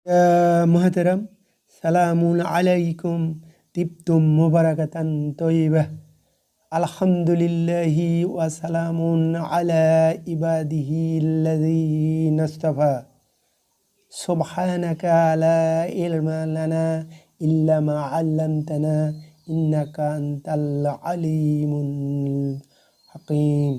محترم سلام عليكم طبتم مباركة طيبة الحمد لله وسلام على عباده الذين اصطفى سبحانك لا علم لنا إلا ما علمتنا إنك أنت العليم الحكيم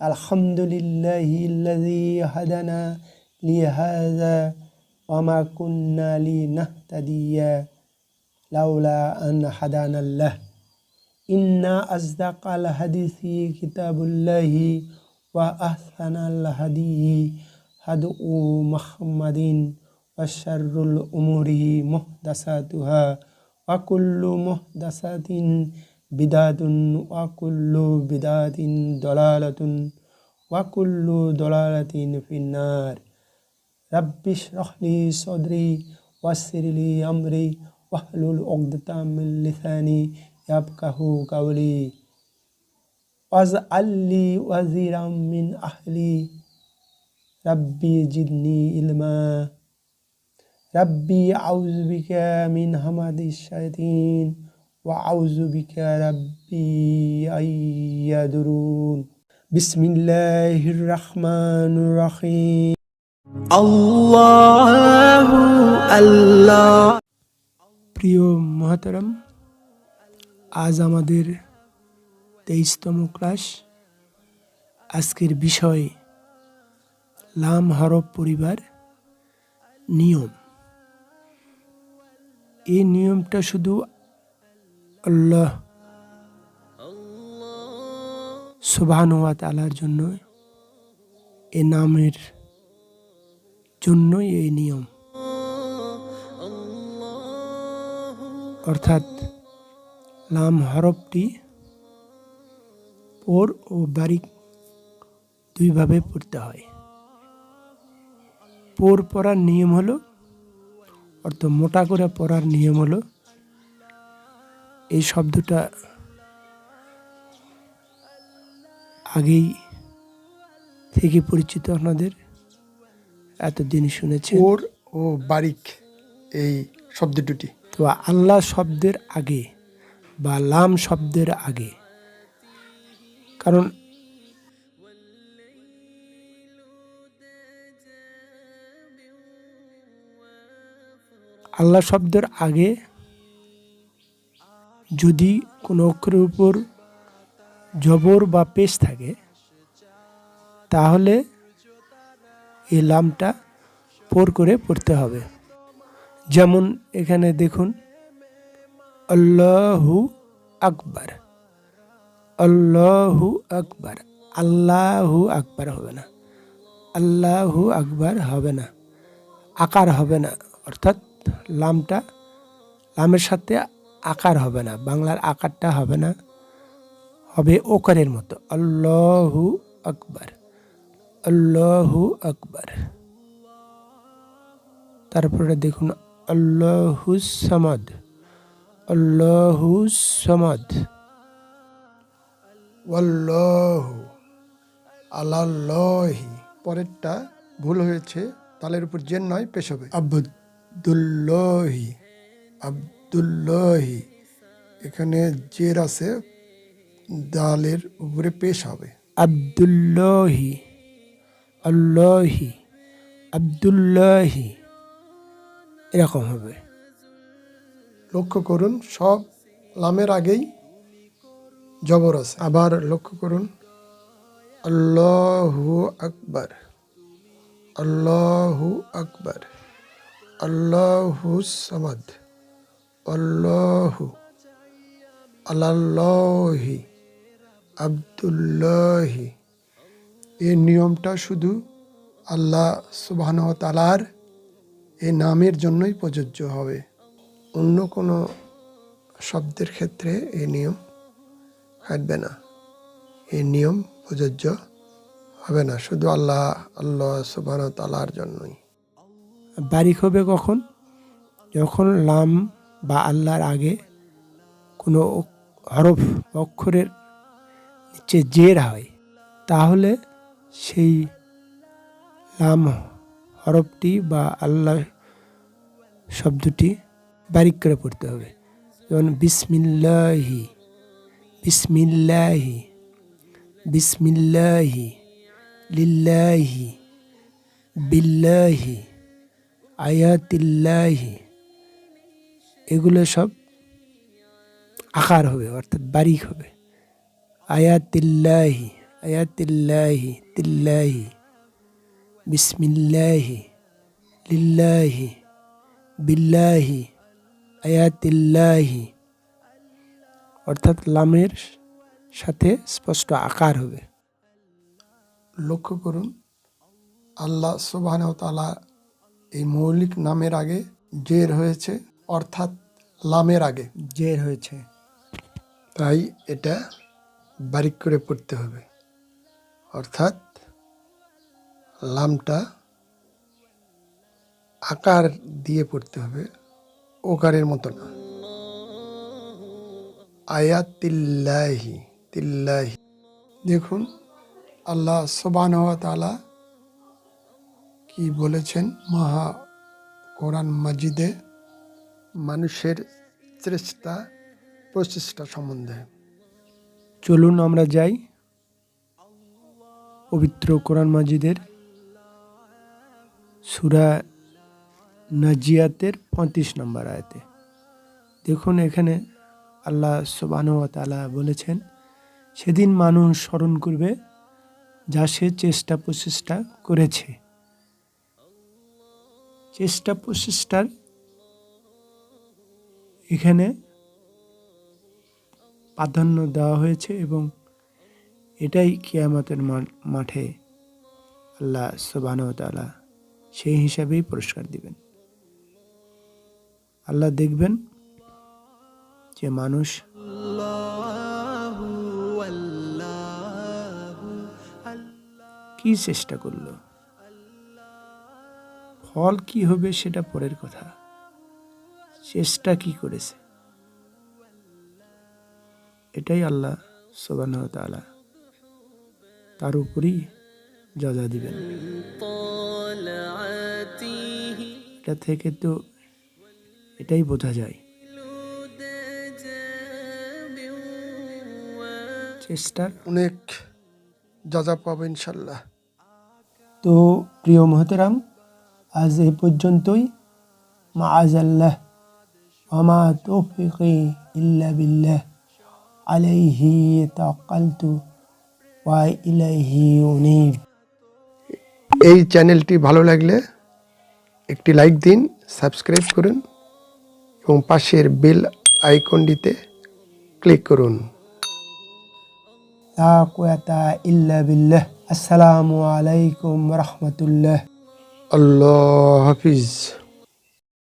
الحمد لله الذي هدانا لهذا وما كنا لنهتدي لولا أن هدانا الله إن أصدق الحديث كتاب الله وأحسن الهدي هدي محمد وشر الأمور محدثاتها وكل محدثة بدعة وكل بدعة ضلالة وكل ضلالة في النار رب اشرح لي صدري ويسر لي أمري واحلل عقدة من لساني يفقهوا قولي واجعل لي وزيرا من أهلي ربي زدني علما ربي أعوذ بك من همزة الشياطين وأعوذ بك ربي أن يحضرون بسم الله الرحمن الرحيم আল্লাহু আল্লাহ। প্রিয় মহতারাম, আজ আমাদের 23তম ক্লাস। আজকের বিষয় লাম হরফ পরিবার নিয়ম। এই নিয়মটা শুধু আল্লাহ সুবহানাহু ওয়া তাআলার জন্য, এ নামের জন্যই এই নিয়ম। অর্থাৎ লাম হরফটি পোর ও বারিক দুইভাবে পড়তে হয়। পোর পড়ার নিয়ম হলো, অর্থাৎ মোটা করে পড়ার নিয়ম হলো, এই শব্দটা আগেই থেকে পরিচিত, আপনাদের এতদিন শুনেছে। পোর ও বারিক এই শব্দ দুটি তো আল্লাহ শব্দের আগে বা লাম শব্দের আগে, কারণ আল্লাহ শব্দের আগে যদি কোনো অক্ষরের উপর জবর বা পেশ থাকে, তাহলে এই লামটা পোর করে পড়তে হবে। যেমন এখানে দেখুন, আল্লাহু আকবার, আল্লাহু আকবার, আল্লাহু আকবার হবে না, আল্লাহু আকবার হবে না, আকার হবে না, অর্থাৎ লামটা লামের সাথে আকার হবে না, বাংলার আকারটা হবে না, হবে ওকারের মতো, আল্লাহু আকবার, আল্লাহু আকবার। তারপরে দেখুন, আল্লাহুস সামাদ, আল্লাহুস সামাদ, ওয়াল্লাহু আলাল্লাহি। পরেরটা ভুল হয়েছে, তালের উপর জের নয়, পেশ হবে। আব্দুল্লাহি, আব্দুল্লাহি, এখানে জের আছে, দালের উপরে পেশ হবে। আব্দুল্লাহি, আল্লাহি, আব্দুল্লাহি, এরকম হবে। লক্ষ্য করুন, সব লামের আগেই জবর আছে। আবার লক্ষ্য করুন, আল্লাহু আকবার, আল্লাহু আকবার, আল্লাহু সামাদ, আল্লাহু আলাল্লাহি, আব্দুল্লাহি। এই নিয়মটা শুধু আল্লাহ সুবহানাহু ওয়া তাআলার এই নামের জন্যই প্রযোজ্য হবে। অন্য কোনো শব্দের ক্ষেত্রে এই নিয়ম খাটবে না, এই নিয়ম প্রযোজ্য হবে না, শুধু আল্লাহ সুবহানাহু ওয়া তাআলার জন্যই। বারিক হবে কখন? যখন লাম বা আল্লাহর আগে কোনো হরফ অক্ষরের নিচে জের হয়, তাহলে সেই লাম হরফটি বা আল্লাহ শব্দটি বারিক করে পড়তে হবে। যেমন বিসমিল্লাহি, বিসমিল্লাহি, বিসমিল্লাহি, লিল্লাহি, বিল্লাহি, আয়াতিল্লাহি, এগুলো সব আকার হবে, অর্থাৎ বারিক হবে। আয়াতিল্লাহি, আয়াতিল্লাহি, তিল্লাহি, বিসমিল্লাহি, লিল্লাহি, বিল্লাহি, আয়াতিল্লাহি, অর্থাৎ লামের সাথে স্পষ্ট আকার হবে। লক্ষ্য করুন, আল্লাহ সুবহানাহু ওয়া তাআলা এই মৌলিক নামের আগে জের হয়েছে, অর্থাৎ লামের আগে জের হয়েছে, তাই এটা বারিক করে পড়তে হবে, অর্থাৎ লামটা আকার দিয়ে পড়তে হবে, ওকারের মতো না। আয়াতিল্লাহি, তিল্লাহি। দেখুন আল্লাহ সুবহানাহু ওয়া তাআলা কি বলেছেন মহা কোরআন মাজিদে মানুষের চেষ্টা প্রচেষ্টা সম্বন্ধে। চলুন আমরা যাই পবিত্র কোরআন মাজিদের সূরা নাজিয়াতের 35 নম্বর আয়াতে। দেখুন এখানে আল্লাহ সুবহানাহু ওয়া তাআলা বলেছেন, সেদিন মানুষ স্মরণ করবে যা সে চেষ্টা প্রচেষ্টা করেছে। চেষ্টা প্রচেষ্টার এখানে প্রাধান্য দেওয়া হয়েছে এবং এটাই কিয়ামতের মাঠে আল্লাহ সুবহানাহু ওয়া তাআলা সেই হিসাবেই পুরস্কার দিবেন। আল্লাহ দেখবেন যে মানুষ কি চেষ্টা করলো, ফল কি হবে সেটা পরের কথা, চেষ্টা কি করেছে এটাই আল্লাহ সুবহানাহু ওয়া তাআলা তার উপরই যজা দিবেন। এটা থেকে তো এটাই বোঝা যায় চেষ্টার অনেক যজা পাবে ইনশাল্লাহ। তো প্রিয় মোহতারাম, আজ এ পর্যন্তই। মাআযাল্লাহ ওয়া মা তৌফিকি ইল্লা বিল্লাহ, আলাইহি তাওয়াক্কালতু ওয়া ইলাইহি উনীব। এই চ্যানেলটি ভালো লাগলে একটি লাইক দিন, সাবস্ক্রাইব করুন এবং পাশের বেল আইকনটিতে ক্লিক করুন। লা কুওয়াতা ইল্লা বিল্লাহ। আসসালামু আলাইকুম ওয়া রাহমাতুল্লাহ। আল্লাহ হাফিজ।